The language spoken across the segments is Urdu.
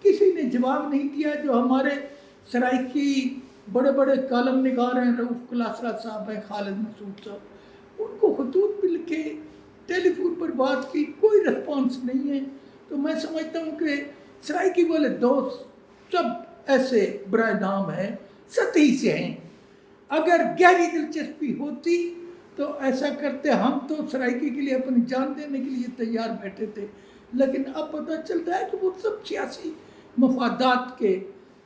کسی نے جواب نہیں دیا۔ جو ہمارے سرائکی بڑے بڑے کالم نگار ہیں، رؤف کلاسرا صاحب ہیں، خالد مسعود صاحب، ان کو خطوط بھی لکھے، ٹیلی فون پر بات کی، کوئی رسپانس نہیں ہے۔ تو میں سمجھتا ہوں کہ سرائکی والے دوست سب ایسے برائے نام ہیں، سطحی سے ہیں۔ اگر گہری دلچسپی ہوتی تو ایسا کرتے۔ ہم تو سرائکی کے لیے اپنی جان دینے کے لیے تیار بیٹھے تھے، لیکن اب پتہ چلتا ہے کہ وہ سب سیاسی مفادات کے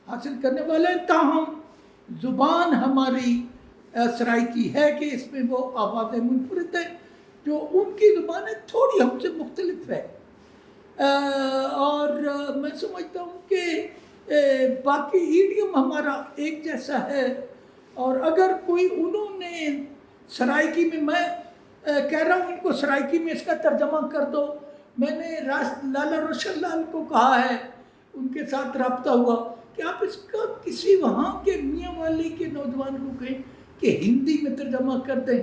حاصل کرنے والے ہیں۔ تاہم زبان ہماری سرائکی ہے کہ اس میں وہ آوازیں منفرد ہیں، جو ان کی زبانیں تھوڑی ہم سے مختلف ہے۔ اور میں سمجھتا ہوں کہ باقی ایڈیم ہمارا ایک جیسا ہے۔ اور اگر کوئی انہوں نے سرائکی میں کہہ رہا ہوں ان کو سرائکی میں اس کا ترجمہ کر دو۔ میں نے لالا روشن لال کو کہا ہے، ان کے ساتھ رابطہ ہوا کہ آپ اس کا کسی وہاں کے میاں والی کے نوجوان کو کہیں کہ ہندی میں ترجمہ کر دیں۔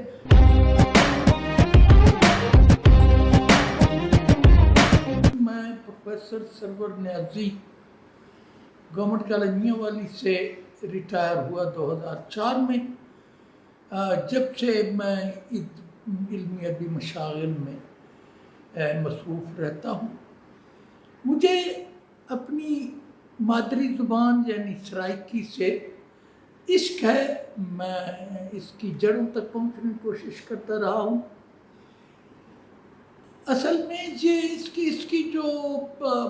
میں پروفیسر سرور نیازی گورنمنٹ کالج میاں والی سے ریٹائر ہوا 2004 میں۔ جب سے میں علمی ادبی مشاغل میں مصروف رہتا ہوں۔ مجھے اپنی مادری زبان یعنی سرائکی سے عشق ہے، میں اس کی جڑوں تک پہنچنے کی کوشش کرتا رہا ہوں۔ اصل میں یہ اس کی جو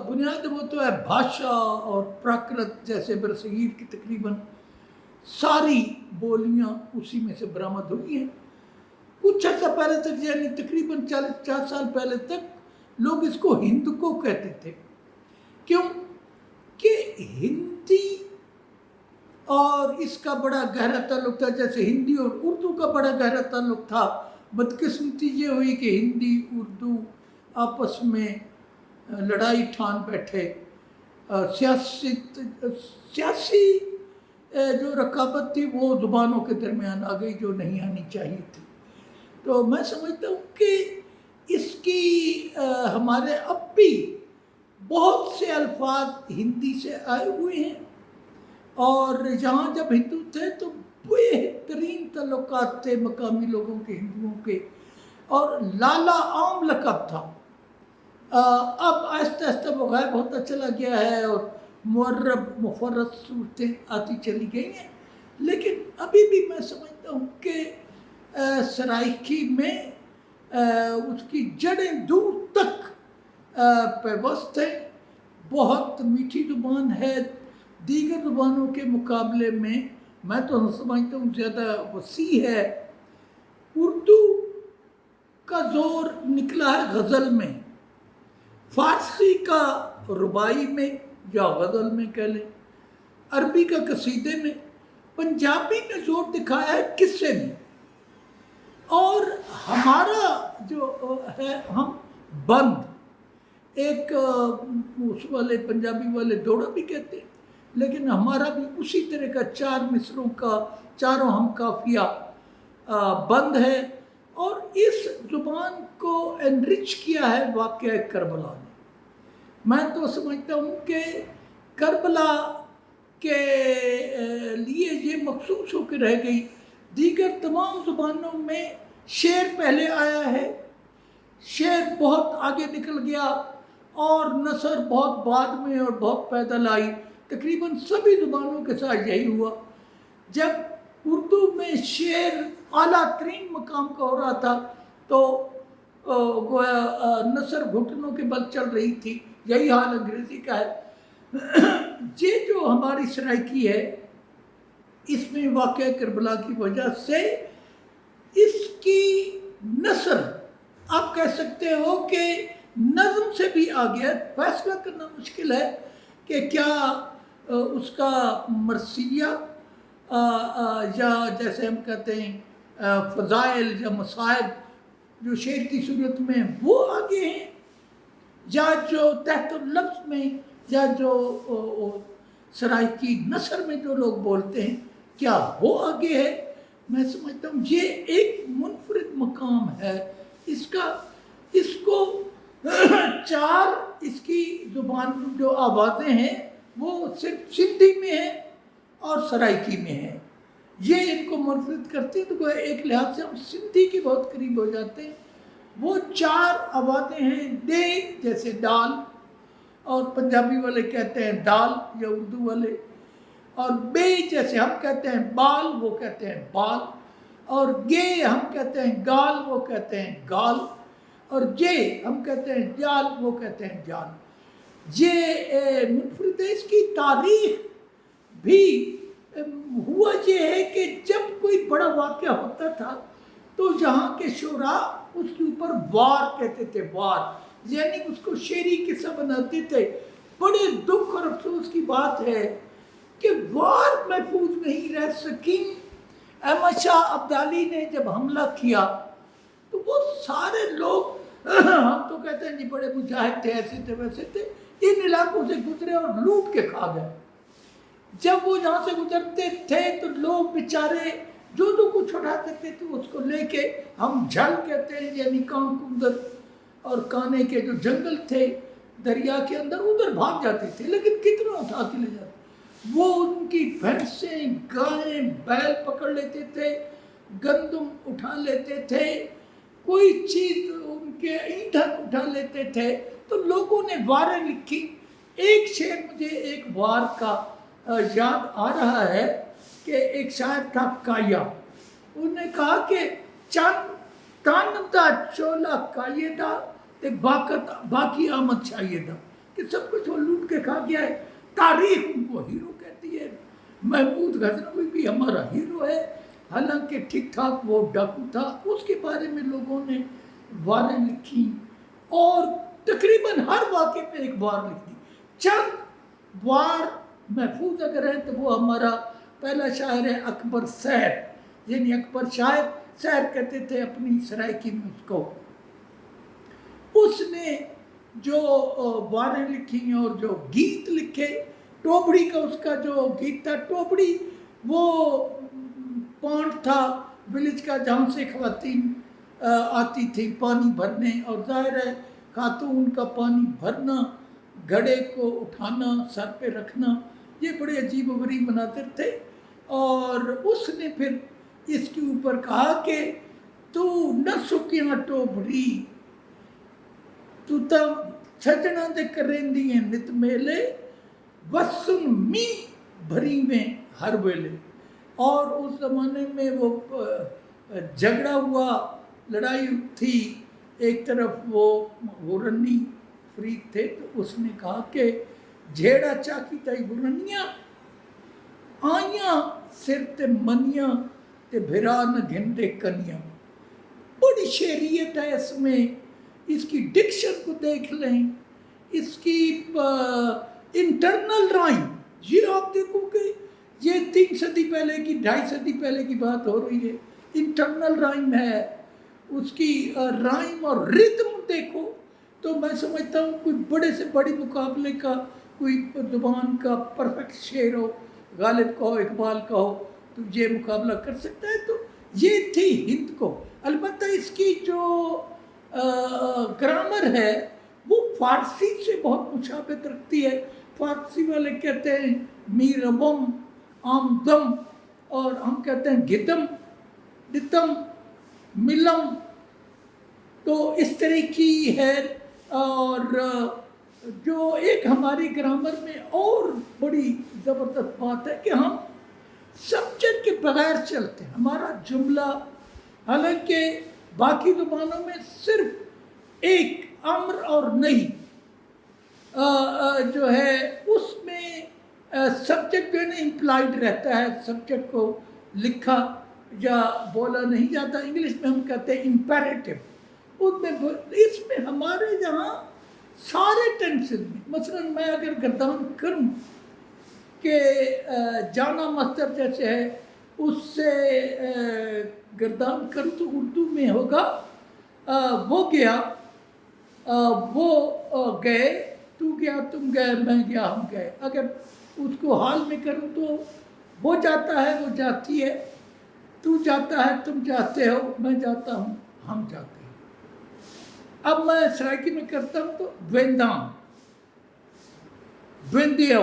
بنیاد وہ تو ہے بھاشا اور پراکرت جیسے برصغیر کی تقریباً ساری بولیاں اسی میں سے برآمد ہوئی ہیں۔ کچھ عرصہ پہلے تک یعنی تقریباً 40 سال پہلے تک لوگ اس کو ہندکو کہتے تھے۔ کیوں کہ ہندی اور اس کا بڑا گہرا تعلق تھا، جیسے ہندی اور اردو کا بڑا گہرا تعلق تھا۔ بدقسمتی یہ ہوئی کہ ہندی اردو آپس میں لڑائی ٹھان بیٹھے۔ سیاسی جو رقابت تھی وہ زبانوں کے درمیان آ گئی جو نہیں آنی چاہیے تھی۔ تو میں سمجھتا ہوں کہ اس کی ہمارے اب بھی بہت سے الفاظ ہندی سے آئے ہوئے ہیں، اور یہاں جب ہندو تھے تو بہترین تعلقات تھے مقامی لوگوں کے، ہندوؤں کے، اور لالا عام لقب تھا۔ اب آہستہ آہستہ وہ غائب ہوتا چلا گیا ہے اور معرب مفرد صورتیں آتی چلی گئی ہیں، لیکن ابھی بھی میں سمجھتا ہوں کہ سرائکی میں اس کی جڑیں دور تک پیوست ہیں۔ بہت میٹھی زبان ہے، دیگر زبانوں کے مقابلے میں تو سمجھتا ہوں زیادہ وسیع ہے۔ اردو کا زور نکلا ہے غزل میں، فارسی کا ربائی میں یا غزل میں کہہ لیں، عربی کا قصیدے میں، پنجابی نے زور دکھایا ہے قصے میں، اور ہمارا جو ہے ہم بند ایک اس والے پنجابی والے دوڑا بھی کہتے ہیں، لیکن ہمارا بھی اسی طرح کا 4 مصروں کا چاروں ہم قافیہ بند ہے۔ اور اس زبان کو انرچ کیا ہے واقعہ کربلا نے۔ میں تو سمجھتا ہوں کہ کربلا کے لیے یہ مخصوص ہو کے رہ گئی۔ دیگر تمام زبانوں میں شعر پہلے آیا ہے، شعر بہت آگے نکل گیا، اور نثر بہت بعد میں اور بہت پیدل آئی۔ تقریباً سبھی زبانوں کے ساتھ یہی ہوا۔ جب اردو میں شعر اعلیٰ ترین مقام کا ہو رہا تھا تو گویا نثر گھٹنوں کے بل چل رہی تھی، یہی حال انگریزی کا ہے۔ یہ جو ہماری سرائکی ہے اس میں واقعہ کربلا کی وجہ سے اس کی نثر آپ کہہ سکتے ہو کہ نظم سے بھی آگیا۔ فیصلہ کرنا مشکل ہے کہ کیا اس کا مرثیہ یا جیسے ہم کہتے ہیں فضائل یا مصائب جو شعر کی صورت میں وہ آگے ہیں، یا جو تحت اللفظ میں یا جو سرائکی نثر میں جو لوگ بولتے ہیں کیا وہ آگے ہے۔ میں سمجھتا ہوں یہ ایک منفرد مقام ہے اس کا۔ اس کو 4 اس کی زبان جو آوازیں ہیں وہ صرف سندھی میں ہے اور سرائکی میں ہے، یہ ان کو منفرد کرتی ہے۔ تو ایک لحاظ سے ہم سندھی کے بہت قریب ہو جاتے ہیں۔ وہ 4 آوازیں ہیں، دے جیسے ڈال، اور پنجابی والے کہتے ہیں دال یا اردو والے، اور بے جیسے ہم کہتے ہیں بال، وہ کہتے ہیں بال، اور گے ہم کہتے ہیں گال، وہ کہتے ہیں گال، اور جے ہم کہتے ہیں جال، وہ کہتے ہیں جال۔ یہ منفرد ہے۔ اس کی تاریخ بھی ہوا یہ ہے کہ جب کوئی بڑا واقعہ ہوتا تھا تو یہاں کے شعراء اس کے اوپر وار کہتے تھے، وار، یعنی اس کو شعری قصہ بناتے تھے۔ بڑے دکھ اور افسوس کی بات ہے کہ وار محفوظ نہیں رہ سکی۔ احمد شاہ ابدالی نے جب حملہ کیا تو وہ سارے لوگ ہم تو کہتے ہیں جی بڑے مجاہد تھے، ایسے تھے ویسے تھے، ان علاقوں سے گزرے اور لوٹ کے کھا گئے۔ جب وہ یہاں سے گزرتے تھے تو لوگ بیچارے جو کچھ اٹھا سکتے تھے اس کو لے کے، ہم جھل کہتے ہیں یعنی کان کندر اور کانے کے جو جنگل تھے دریا کے اندر، ادھر بھاگ جاتے تھے، لیکن کتنا اٹھا کے لے جاتے۔ وہ ان کی بھینسیں، گائیں، بیل پکڑ لیتے تھے، گندم اٹھا لیتے تھے، کوئی چیز ان کے ایندھن اٹھا لیتے تھے۔ تو لوگوں نے واریں لکھی۔ ایک شعر مجھے ایک وار کا یاد آ رہا ہے کہ ایک شاعر تھا کایا، انہوں نے کہا کہ چند تن دا چولا کائے دا تے باقی آمد چاہیے دا، کہ سب کچھ وہ لوٹ کے کھا گیا ہے۔ تاریخ ان کو ہیرو کہتی ہے۔ محمود غزنوی بھی ہمارا ہیرو ہے، حالانکہ ٹھیک ٹھاک وہ ڈاکو تھا۔ اس کے بارے میں لوگوں نے واریں لکھی اور تقریباً ہر واقعے پہ ایک وار لکھ دی۔ چند وار محفوظ اگر ہے تو وہ ہمارا پہلا شاعر ہے اکبر سیر، یعنی اکبر شاعر، سیر کہتے تھے اپنی سرائکی میں اس کو۔ اس نے جو واریں لکھی اور جو گیت لکھے، ٹوبڑی کا اس کا جو گیت تھا، ٹوبڑی وہ پونڈ تھا ولیج کا جہاں سے خواتین آتی تھی پانی بھرنے، اور ظاہر ہے خاتون کا پانی بھرنا، گھڑے کو اٹھانا، سر پہ رکھنا، یہ بڑے عجیب و غریب مناظر تھے۔ اور اس نے پھر اس کے اوپر کہا کہ تو نہ سکیاں ٹوبڑی، تو تب سجنا دے کریندی ہیں نت میلے، وسن می بھری میں ہر ویلے۔ اور اس زمانے میں وہ جھگڑا ہوا، لڑائی تھی، ایک طرف وہ غورنی فریق تھے، تو اس نے کہا کہ جھیڑا چاکی تائی غورنیاں آئیاں سر تے منیاں تے بھرا نہ گھندے کنیاں۔ بڑی شعریت ہے اس میں، اس کی ڈکشن کو دیکھ لیں، اس کی انٹرنل رائم، یہ آپ دیکھو کہ یہ 3 صدی پہلے کی، 2.5 صدی پہلے کی بات ہو رہی ہے، انٹرنل رائم ہے، اس کی رائم اور ردم دیکھو تو میں سمجھتا ہوں کوئی بڑے سے بڑی مقابلے کا، کوئی زبان کا پرفیکٹ شعر ہو، غالب کا ہو، اقبال کا ہو، تو یہ مقابلہ کر سکتا ہے۔ تو یہ تھی ہند کو۔ البتہ اس کی جو گرامر ہے وہ فارسی سے بہت مشابہت رکھتی ہے۔ فارسی والے کہتے ہیں میربم، آمدم، اور ہم کہتے ہیں گدم، دتم، ملم، تو اس طرح کی ہے۔ اور جو ایک ہماری گرامر میں اور بڑی زبردست بات ہے کہ ہم سبجیکٹ کے بغیر چلتے ہیں۔ ہمارا جملہ، حالانکہ باقی زبانوں میں صرف ایک امر اور نہیں جو ہے اس میں سبجیکٹ جو ہے نا امپلائڈ رہتا ہے، سبجیکٹ کو لکھا یا بولا نہیں جاتا۔ انگلش میں ہم کہتے ہیں امپیریٹو، اس میں ہمارے یہاں سارے ٹینسز میں، مثلا میں اگر گردان کروں کہ جانا مصدر جیسے ہے اس سے گردان کروں تو اردو میں ہوگا وہ گیا، وہ گئے، تو گیا، تم گئے، میں گیا، ہم گئے۔ اگر اس کو حال میں کروں تو وہ جاتا ہے، وہ جاتی ہے، تو جاتا ہے، تم جاتے ہو، میں جاتا ہوں، ہم جاتے ہیں۔ اب میں سرائکی میں کرتا ہوں تو ویندام، ویندیو،